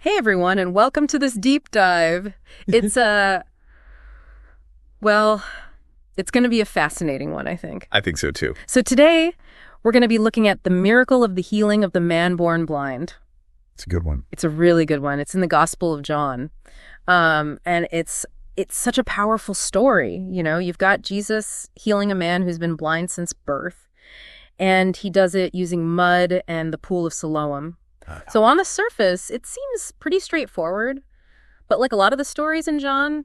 Hey everyone, and welcome to this deep dive. It's well, it's going to be a fascinating one, I think. I think so too. So today, we're going to be looking at the miracle of the healing of the man born blind. It's a good one. It's a really good one. It's in the Gospel of John. And it's such a powerful story. You know, you've got Jesus healing a man who's been blind since birth, and he does it using mud and the pool of Siloam. So on the surface, it seems pretty straightforward, but like a lot of the stories in John,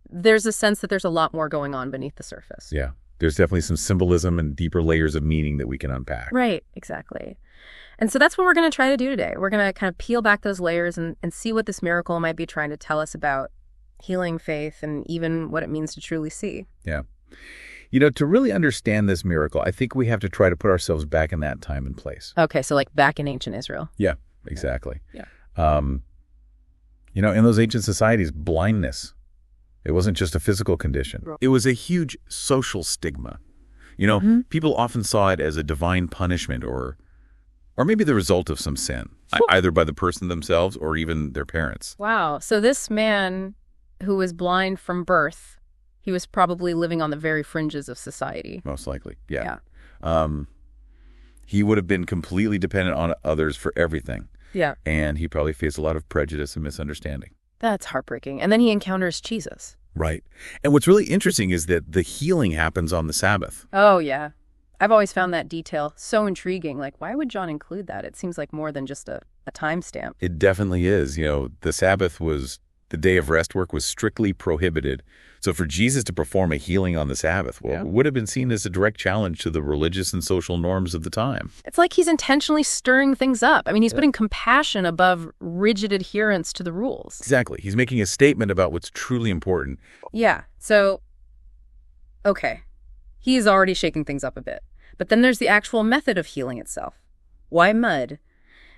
there's a sense that there's a lot more going on beneath the surface. Yeah. There's definitely some symbolism and deeper layers of meaning that we can unpack. Right, exactly. And so that's what we're going to try to do today. We're going to kind of peel back those layers and see what this miracle might be trying to tell us about healing faith and even what it means to truly see. Yeah. You know, to really understand this miracle, I think we have to try to put ourselves back in that time and place. Okay, so like back in ancient Israel. Yeah, exactly. Yeah. You know, in those ancient societies, blindness, it wasn't just a physical condition. It was a huge social stigma. You know, people often saw it as a divine punishment or maybe the result of some sin, either by the person themselves or even their parents. Wow. So this man who was blind from birth, he was probably living on the very fringes of society. Most likely, yeah. He would have been completely dependent on others for everything. Yeah. And he probably faced a lot of prejudice and misunderstanding. That's heartbreaking. And then he encounters Jesus. Right. And what's really interesting is that the healing happens on the Sabbath. Oh, yeah. I've always found that detail so intriguing. Like, why would John include that? It seems like more than just a timestamp. It definitely is. You know, the Sabbath was, the day of rest work was strictly prohibited. So for Jesus to perform a healing on the Sabbath, well, it would have been seen as a direct challenge to the religious and social norms of the time. It's like he's intentionally stirring things up. I mean, he's putting compassion above rigid adherence to the rules. Exactly. He's making a statement about what's truly important. Yeah. So, okay. He is already shaking things up a bit. But then there's the actual method of healing itself. Why mud?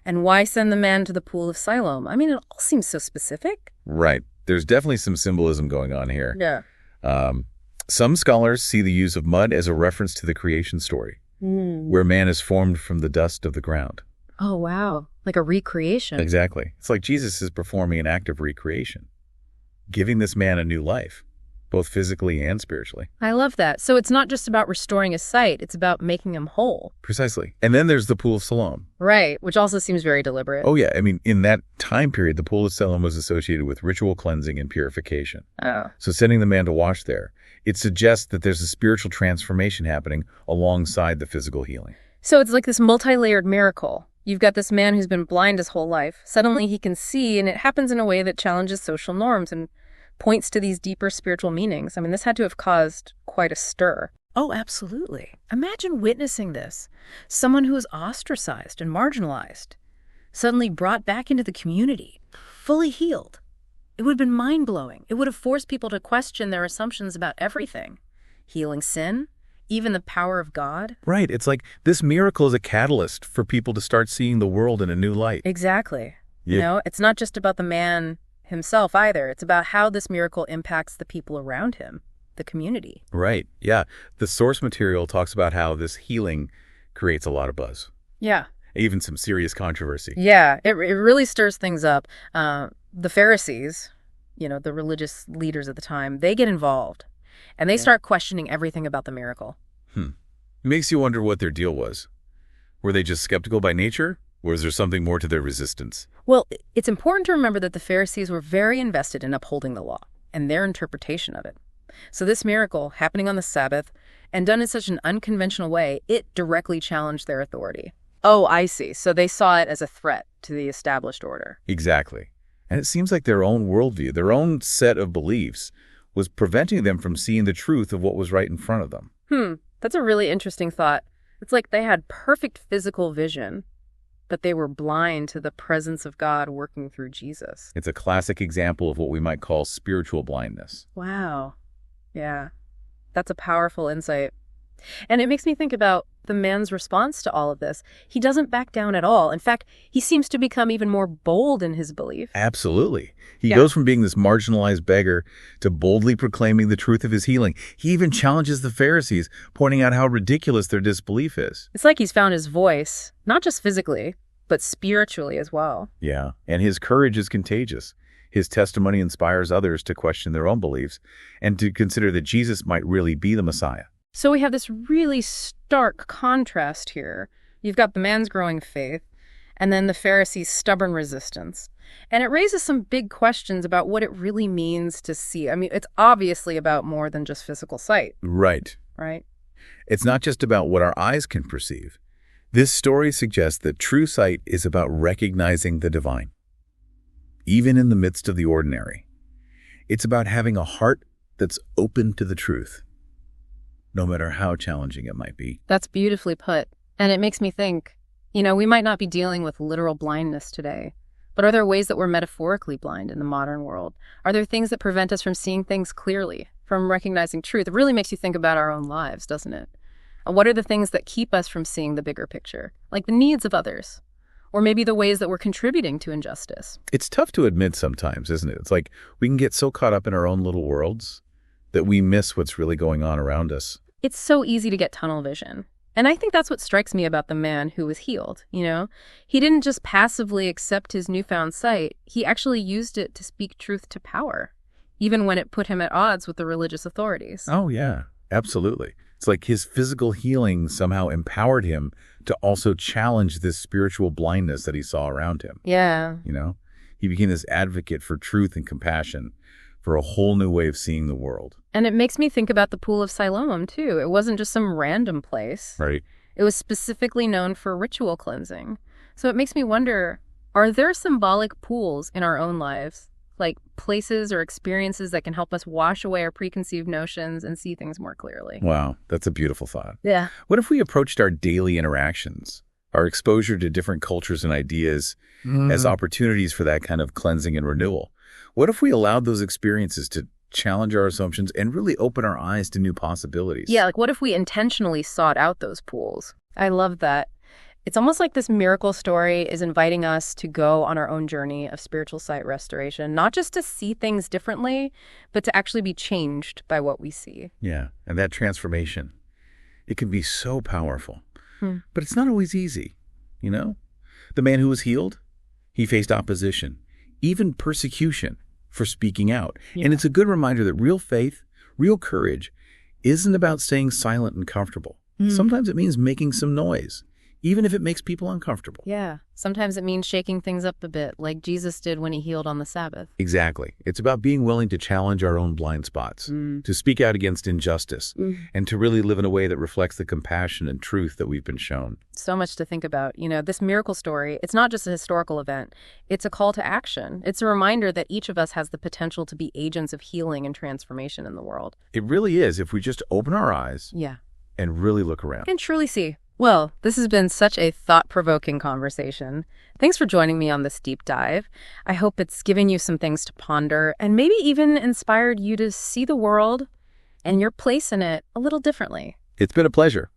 And why send the man to the pool of Siloam? I mean, it all seems so specific. Right. There's definitely some symbolism going on here. Yeah. Some scholars see the use of mud as a reference to the creation story, where man is formed from the dust of the ground. Oh, wow. Like a recreation. Exactly. It's like Jesus is performing an act of recreation, giving this man a new life, both physically and spiritually. I love that. So it's not just about restoring his sight, it's about making him whole. Precisely. And then there's the Pool of Siloam. Right, which also seems very deliberate. Oh, yeah. I mean, in that time period, the Pool of Siloam was associated with ritual cleansing and purification. Oh. So sending the man to wash there, it suggests that there's a spiritual transformation happening alongside the physical healing. So it's like this multi-layered miracle. You've got this man who's been blind his whole life. Suddenly he can see, and it happens in a way that challenges social norms and points to these deeper spiritual meanings. I mean, this had to have caused quite a stir. Oh, absolutely. Imagine witnessing this. Someone who was ostracized and marginalized, suddenly brought back into the community, fully healed. It would have been mind-blowing. It would have forced people to question their assumptions about everything. Healing sin, even the power of God. Right. It's like this miracle is a catalyst for people to start seeing the world in a new light. Exactly. Yeah. You know, it's not just about the man himself either. It's about how this miracle impacts the people around him, the community. Right. Yeah. The source material talks about how this healing creates a lot of buzz, Yeah. even some serious controversy. Yeah, it really stirs things up. The Pharisees, you know, the religious leaders at the time, they get involved and they start questioning everything about the miracle. It makes you wonder what their deal was. Were they just skeptical by nature? Or is there something more to their resistance? Well, it's important to remember that the Pharisees were very invested in upholding the law and their interpretation of it. So this miracle, happening on the Sabbath and done in such an unconventional way, it directly challenged their authority. Oh, I see. So they saw it as a threat to the established order. Exactly. And it seems like their own worldview, their own set of beliefs, was preventing them from seeing the truth of what was right in front of them. That's a really interesting thought. It's like they had perfect physical vision, but they were blind to the presence of God working through Jesus. It's a classic example of what we might call spiritual blindness. Wow. Yeah. That's a powerful insight. And it makes me think about the man's response to all of this. He doesn't back down at all. In fact, he seems to become even more bold in his belief. Absolutely. He goes from being this marginalized beggar to boldly proclaiming the truth of his healing. He even challenges the Pharisees, pointing out how ridiculous their disbelief is. It's like he's found his voice, not just physically, but spiritually as well. Yeah, and his courage is contagious. His testimony inspires others to question their own beliefs and to consider that Jesus might really be the Messiah. So we have this really stark contrast here. You've got the man's growing faith, and then the Pharisees' stubborn resistance. And it raises some big questions about what it really means to see. I mean, it's obviously about more than just physical sight, Right. right? It's not just about what our eyes can perceive. This story suggests that true sight is about recognizing the divine, even in the midst of the ordinary. It's about having a heart that's open to the truth, no matter how challenging it might be. That's beautifully put. And it makes me think, we might not be dealing with literal blindness today, but are there ways that we're metaphorically blind in the modern world? Are there things that prevent us from seeing things clearly, from recognizing truth? It really makes you think about our own lives, doesn't it? What are the things that keep us from seeing the bigger picture, like the needs of others, or maybe the ways that we're contributing to injustice? It's tough to admit sometimes, isn't it? It's like we can get so caught up in our own little worlds that we miss what's really going on around us. It's so easy to get tunnel vision. And I think that's what strikes me about the man who was healed, He didn't just passively accept his newfound sight. He actually used it to speak truth to power, even when it put him at odds with the religious authorities. Oh, yeah, absolutely. It's like his physical healing somehow empowered him to also challenge this spiritual blindness that he saw around him. Yeah. He became this advocate for truth and compassion, for a whole new way of seeing the world. And it makes me think about the Pool of Siloam, too. It wasn't just some random place. Right. It was specifically known for ritual cleansing. So it makes me wonder, are there symbolic pools in our own lives, like places or experiences that can help us wash away our preconceived notions and see things more clearly? Wow, that's a beautiful thought. Yeah. What if we approached our daily interactions, our exposure to different cultures and ideas as opportunities for that kind of cleansing and renewal? What if we allowed those experiences to challenge our assumptions and really open our eyes to new possibilities? Yeah, like what if we intentionally sought out those pools? I love that. It's almost like this miracle story is inviting us to go on our own journey of spiritual sight restoration, not just to see things differently, but to actually be changed by what we see. Yeah, and that transformation, it can be so powerful. But it's not always easy, The man who was healed, he faced opposition, even persecution for speaking out. Yeah. And it's a good reminder that real faith, real courage, isn't about staying silent and comfortable. Sometimes it means making some noise, even if it makes people uncomfortable. Yeah. Sometimes it means shaking things up a bit, like Jesus did when he healed on the Sabbath. Exactly. It's about being willing to challenge our own blind spots, to speak out against injustice, and to really live in a way that reflects the compassion and truth that we've been shown. So much to think about. This miracle story, it's not just a historical event. It's a call to action. It's a reminder that each of us has the potential to be agents of healing and transformation in the world. It really is, if we just open our eyes Yeah. and really look around. And truly see. Well, this has been such a thought-provoking conversation. Thanks for joining me on this deep dive. I hope it's given you some things to ponder and maybe even inspired you to see the world and your place in it a little differently. It's been a pleasure.